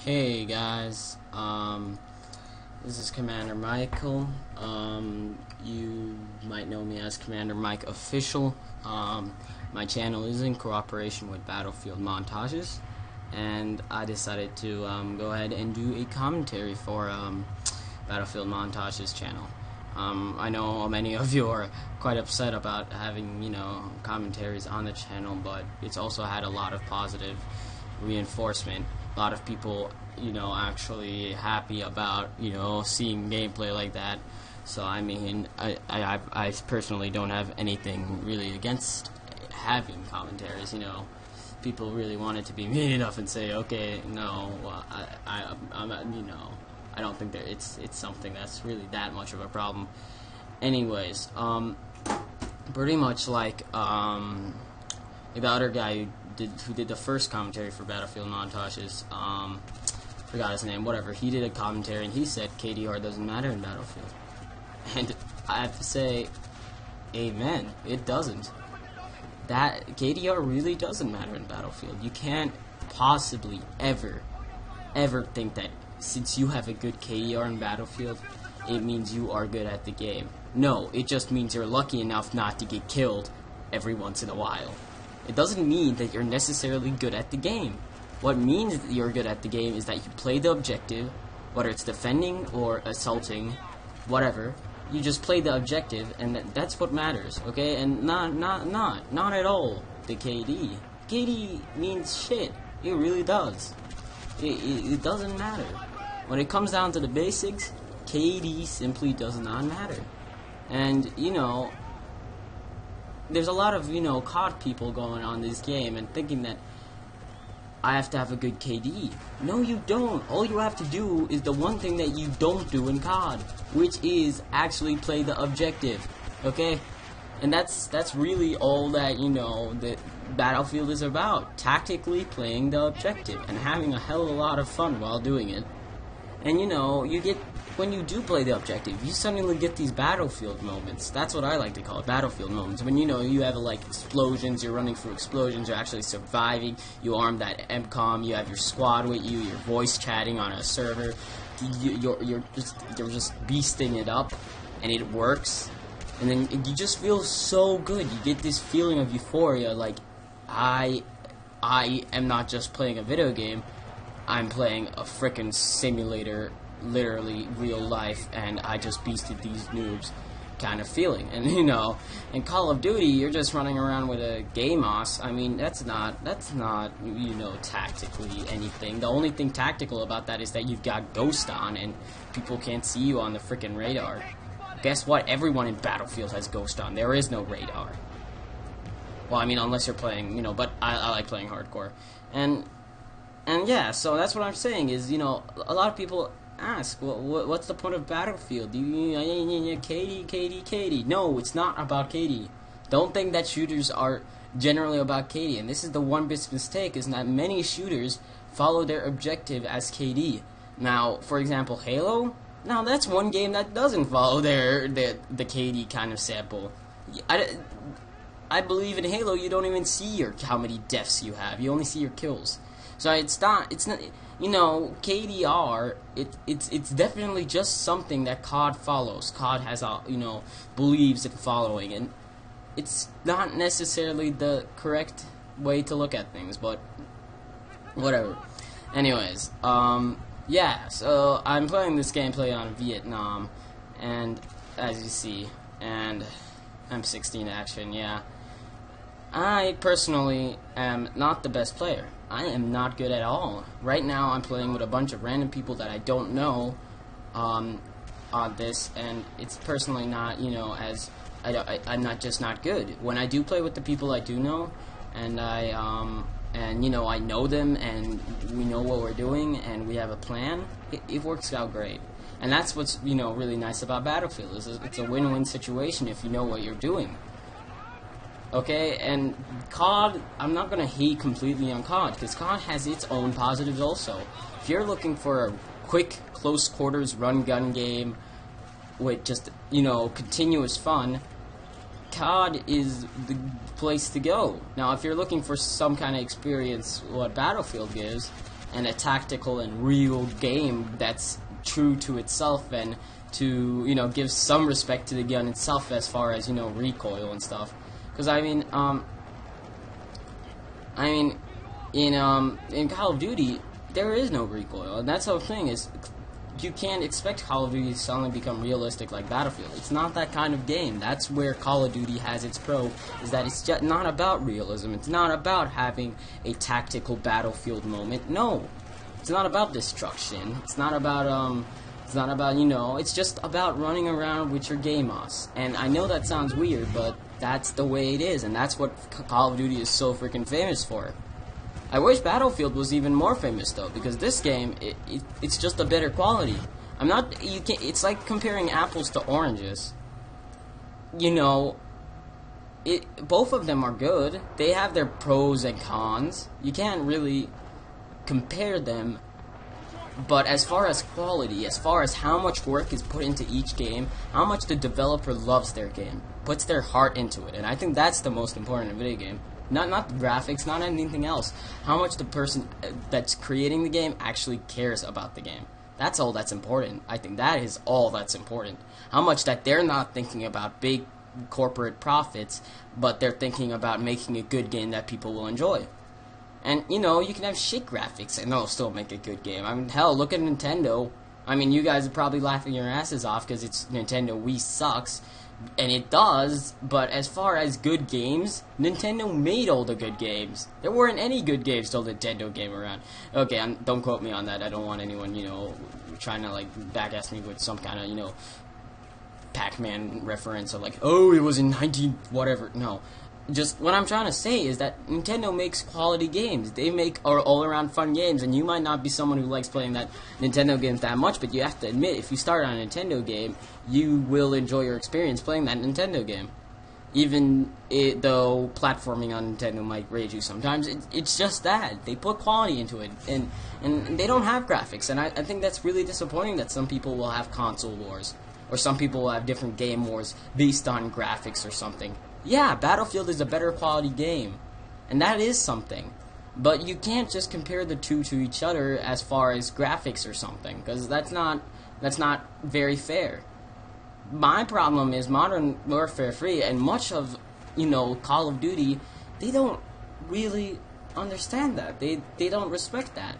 Hey guys, this is Commander Michael. You might know me as Commander Mike Official. My channel is in cooperation with Battlefield Montages, and I decided to go ahead and do a commentary for Battlefield Montages channel. I know many of you are quite upset about having, commentaries on the channel, but it's also had a lot of positive reinforcement. A lot of people, actually happy about, seeing gameplay like that. So I mean, I personally don't have anything really against having commentaries. People really want it to be mean enough and say, okay, no, I don't think that it's something that's really that much of a problem. Anyways, pretty much like the other guy who did the first commentary for Battlefield Montages, forgot his name, whatever, he did a commentary and he said KDR doesn't matter in Battlefield. And I have to say, amen, it doesn't. That KDR really doesn't matter in Battlefield. You can't possibly ever think that since you have a good KDR in Battlefield, it means you are good at the game. No, it just means you're lucky enough not to get killed every once in a while. It doesn't mean that you're necessarily good at the game. What means that you're good at the game is that you play the objective, whether it's defending or assaulting, whatever. You just play the objective, and that's what matters, okay? And not at all the KD. KD means shit. It really does. It doesn't matter. When it comes down to the basics, KD simply does not matter. And, there's a lot of, COD people going on this game and thinking that I have to have a good KD. No, you don't. All you have to do is the one thing that you don't do in COD, which is actually play the objective, okay? And that's really all that, that Battlefield is about. Tactically playing the objective and having a hell of a lot of fun while doing it. And, you get, when you do play the objective, you suddenly get these battlefield moments. That's what I like to call it, battlefield moments. When, you have, like, explosions, you're running through explosions, you're actually surviving, you arm that MCOM, you have your squad with you, you're voice chatting on a server, you're just beasting it up, and it works. And then you just feel so good. You get this feeling of euphoria, like, I am not just playing a video game, I'm playing a frickin' simulator, literally real life, and I just beasted these noobs kind of feeling. And, in Call of Duty, you're just running around with a GameOS. I mean, that's not, tactically anything. The only thing tactical about that is that you've got Ghost on, and people can't see you on the frickin' radar. Guess what? Everyone in Battlefield has Ghost on. There is no radar. Well, I mean, unless you're playing, but I like playing hardcore. And yeah, so that's what I'm saying is, a lot of people ask, what's the point of Battlefield? KD. No, it's not about KD. Don't think that shooters are generally about KD. And this is the one big mistake, is that many shooters follow their objective as KD. Now, for example, Halo, now that's one game that doesn't follow the KD kind of sample. I believe in Halo you don't even see how many deaths you have. You only see your kills. So it's not, KDR, it's definitely just something that COD follows. COD has believes in following, and it's not necessarily the correct way to look at things, but whatever. Anyways, yeah, so I'm playing this gameplay on Vietnam, and as you see, and M16 action, yeah. I personally am not the best player. I am not good at all. Right now I'm playing with a bunch of random people that I don't know on this, and it's personally not, I'm not good. When I do play with the people I do know, and I know them, and we know what we're doing, and we have a plan, it works out great. And that's what's, really nice about Battlefield, is it's a win-win situation if you know what you're doing. Okay, and COD, I'm not going to hate completely on COD, because COD has its own positives also. If you're looking for a quick, close quarters run-gun game with just, continuous fun, COD is the place to go. Now, if you're looking for some kind of experience what Battlefield gives, and a tactical and real game that's true to itself and to, you know, give some respect to the gun itself as far as, you know, recoil and stuff. Because I mean, in Call of Duty, there is no recoil, and that's the whole thing. Is you can't expect Call of Duty to suddenly become realistic like Battlefield. It's not that kind of game. That's where Call of Duty has its pro, is that it's just not about realism. It's not about having a tactical battlefield moment. No, it's not about destruction. It's not about you know, it's just about running around with your game mouse. And I know that sounds weird, but that's the way it is, and that's what Call of Duty is so freaking famous for. I wish Battlefield was even more famous though, because this game, it's just a better quality. It's like comparing apples to oranges. You know, both of them are good. They have their pros and cons. You can't really compare them. But as far as quality, as far as how much work is put into each game, how much the developer loves their game, puts their heart into it, and I think that's the most important in a video game. Not the graphics, not anything else. How much the person that's creating the game actually cares about the game. That's all that's important. I think that is all that's important. How much that they're not thinking about big corporate profits, but they're thinking about making a good game that people will enjoy. And, you know, you can have shit graphics and they'll still make a good game. I mean, hell, look at Nintendo. I mean, you guys are probably laughing your asses off because it's Nintendo Wii sucks. And it does, but as far as good games, Nintendo made all the good games. There weren't any good games till Nintendo came around. Okay, don't quote me on that. I don't want anyone, you know, trying to, like, backass me with some kind of, you know, Pac-Man reference or, like, oh, it was in 19... whatever. No. Just, what I'm trying to say is that Nintendo makes quality games. They make all-around fun games, and you might not be someone who likes playing that Nintendo games that much, but you have to admit, if you start on a Nintendo game, you will enjoy your experience playing that Nintendo game. Even though platforming on Nintendo might rage you sometimes, it's just that. They put quality into it, and they don't have graphics, and I think that's really disappointing that some people will have console wars, or some people will have different game wars based on graphics or something. Yeah, Battlefield is a better quality game, and that is something. But you can't just compare the two to each other as far as graphics or something, because that's not very fair. My problem is Modern Warfare 3 and much of, you know, Call of Duty, they don't really understand that. They don't respect that.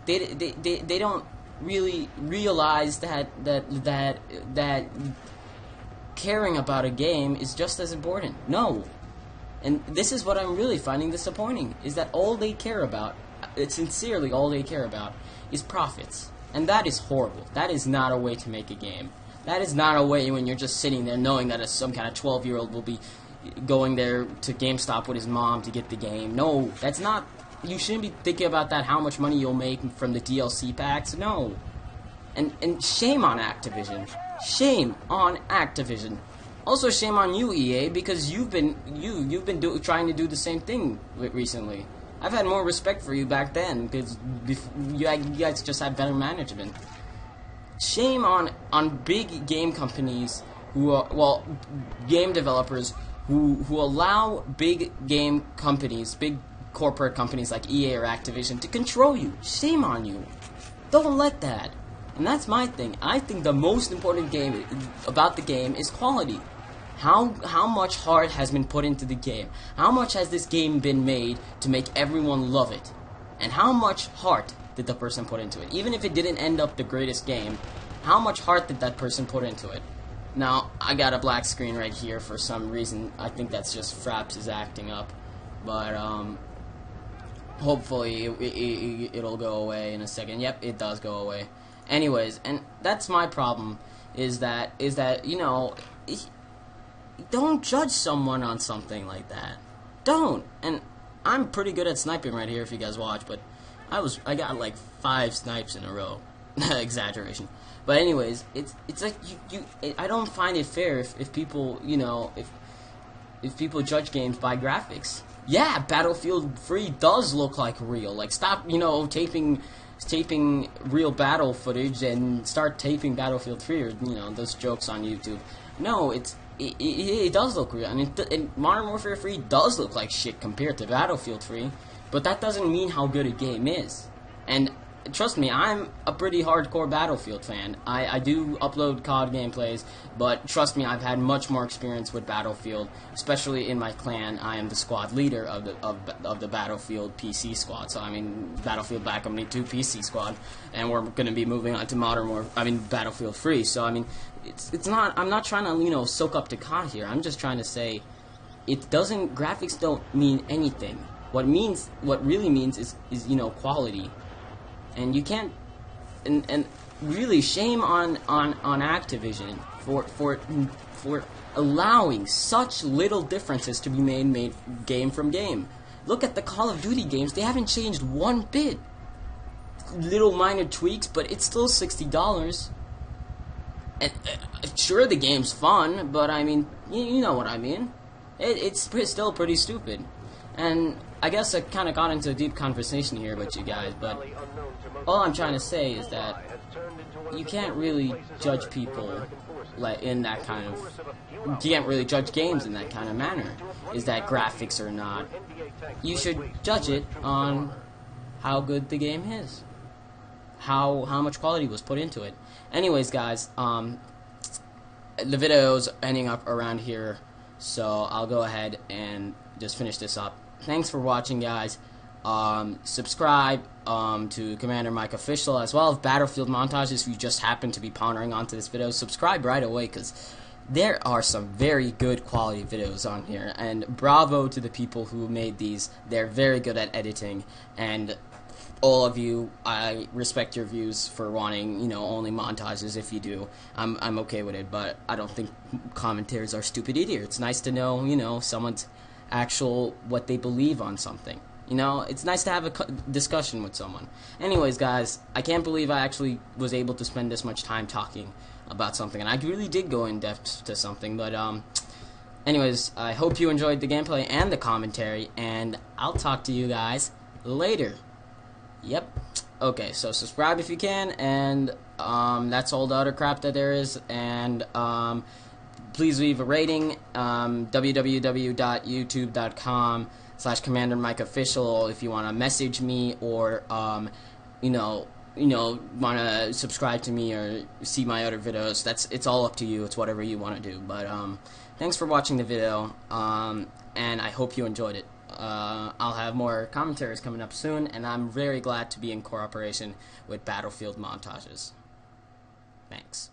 They don't really realize that caring about a game is just as important. No. And this is what I'm really finding disappointing, is that all they care about, sincerely all they care about, is profits. And that is horrible. That is not a way to make a game. That is not a way when you're just sitting there knowing that some kind of 12-year-old will be going there to GameStop with his mom to get the game. No, that's not... You shouldn't be thinking about that, how much money you'll make from the DLC packs. No. And shame on Activision. Shame on Activision. Also, shame on you, EA, because you've been trying to do the same thing recently. I've had more respect for you back then because you guys just had better management. Shame on big game companies who are, well, game developers who allow big game companies, big corporate companies like EA or Activision to control you. Shame on you. Don't let that. And that's my thing. I think the most important game about the game is quality. How much heart has been put into the game? How much has this game been made to make everyone love it? And how much heart did the person put into it? Even if it didn't end up the greatest game, how much heart did that person put into it? Now, I got a black screen right here for some reason. I think that's just Fraps is acting up. But, hopefully it'll go away in a second. Yep, it does go away. Anyways, and that's my problem, is that, you know, don't judge someone on something like that. Don't. And I'm pretty good at sniping right here if you guys watch, but I got like 5 snipes in a row. Exaggeration. But anyways, it's like I don't find it fair if people, you know, if people judge games by graphics. Yeah, Battlefield 3 does look like real. Like, stop, you know, taping real battle footage and start taping Battlefield 3 or, you know, those jokes on YouTube. No, it does look real. And Modern Warfare 3 does look like shit compared to Battlefield 3. but that doesn't mean how good a game is. And trust me, I'm a pretty hardcore Battlefield fan. I do upload COD gameplays, but trust me, I've had much more experience with Battlefield, especially in my clan. I am the squad leader of the Battlefield PC squad. So I mean, Battlefield Black Ops 2 PC squad, and we're going to be moving on to Battlefield 3. So I mean, it's not. I'm not trying to soak up to COD here. I'm just trying to say, graphics don't mean anything. What really means is quality. And you can't, and really shame on Activision for allowing such little differences to be made game from game. Look at the Call of Duty games; they haven't changed one bit. Little minor tweaks, but it's still $60. And sure, the game's fun, but I mean, you know what I mean. It's still pretty stupid. And I guess I kind of got into a deep conversation here with you guys, but all I'm trying to say is that you can't really judge people in that kind of... You can't really judge games in that kind of manner. Is that graphics or not? You should judge it on how good the game is. How much quality was put into it. Anyways, guys, the video's ending up around here, so I'll go ahead and just finish this up. Thanks for watching, guys. Subscribe to Commander Mike Official, as well as Battlefield Montages. If you just happen to be pondering onto this video, subscribe right away, because there are some very good quality videos on here. And bravo to the people who made these. They're very good at editing. And all of you, I respect your views for wanting, only montages. If you do, I'm okay with it. But I don't think commentators are stupid either. It's nice to know, someone's what they believe on something. It's nice to have a discussion with someone. Anyways, guys, I can't believe I actually was able to spend this much time talking about something, and I really did go in depth to something. But anyways, I hope you enjoyed the gameplay and the commentary, and I'll talk to you guys later. Yep. Okay, so subscribe if you can, and that's all the other crap that there is, and please leave a rating, www.youtube.com/Commander Mike Official if you want to message me, or want to subscribe to me or see my other videos. It's all up to you. It's whatever you want to do. But thanks for watching the video, and I hope you enjoyed it. I'll have more commentaries coming up soon, and I'm very glad to be in cooperation with Battlefield Montages. Thanks.